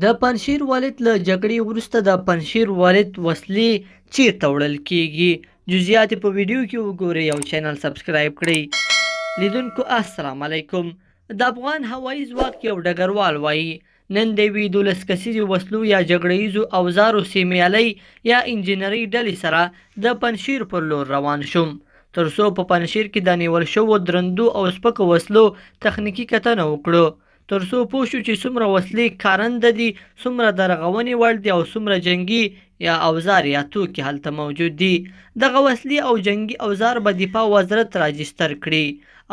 د پنجشیر والد له جګړې وروسته د پنجشیر والد وسلې چیرته وړل کیږي؟ جزئیات په ویډیو کې وګورئ او چینل سبسکرایب کړئ. لیدونکو السلام علیکم. د افغان هوایي ځواک یو ډګروال وایي نن د یوې 12 کسیزې وسلو یا جګړه ییزو اوزارو سیمهیالۍ یا انجینري ډلې سره د پنجشیر پر لور روان شوم تر څو په پنجشیر کې د نیول شوو درندو او سپکو وسلو تخنیکي کتنه وکړو، تر څو پوه شو چې څومره وسلې کارنده دي، څومره د رغونې وړ دي او څومره جنګي یا اوزار یا توکي هلته موجود دي. دغه وسلې او جنګي اوزار به دفاع وزارت راجستر کړي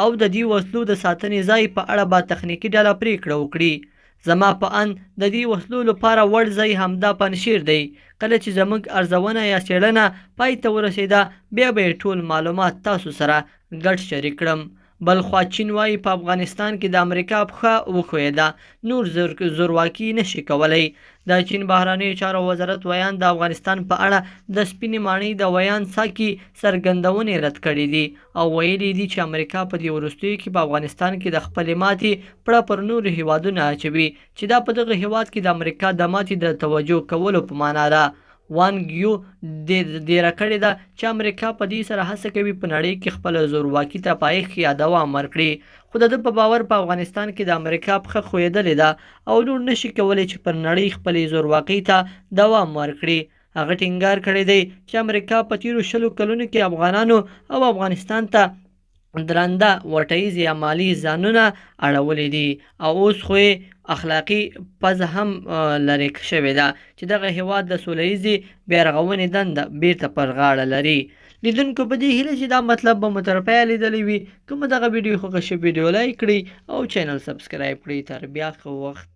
او د دې وسلو د ساتنې ځای په اړه به تخنیکي ډله پریکړه وکړي. زما په اند د دې وسلو لپاره وړ ځای همدا پنجشیر دی. کله چې زموږ ارزونه یا څېړنه پای ته ورسېده بیا به یې ټول معلومات تاسو سره ګډ شریک کړم. بلخوا چین وایي په افغانستان کې د امریکا پښه وښویده، نور زورواکي نشي کولی. د چین بهرنیو چارو وزارت ویان د افغانستان په اړه د سپینې ماڼۍ د ویان ساکي څرګندونې رد کړي دي او ویلي دي چې امریکا په دې وروستیو کې په افغانستان کې د خپلې ماتې پړه پر نورو هیوادونو اچوي چې دا په دغه هیواد کې د امریکا د ماتې د توجه کولو په معنا ده. وانګ یو ډیره کړې ده چې امریکا په دې سره هڅه کوي په نړۍ کې خپل زورواکي ته پایښت یا دوام ورکړي، خو د ده په باور په افغانستان کې د امریکا پښه ښویېدلې ده او نور نشي کولی چې پر نړۍ خپلې زورواکۍ ته دوام ورکړي. هغه ټینګار کړی دی چې امریکا په تیرو 20 کلونو کې افغانانو او افغانستان ته درنده وټیز یا مالی ځانونه اړولي دي او اوس خو یې اخلاقي پزه هم لرې شوې ده چې دغه هیواد د سوله ییزې بیارغونې دنده بیرته پر غاړه لري. لیدونکو په دې هیله چې دا مطلب به مو تر پایه لیدلی وي. که مو دغه ویډیو خوښه شوې ویډیو لایک کړئ او چینل سبسکرایب کړئ. تر بیا ښه وخت.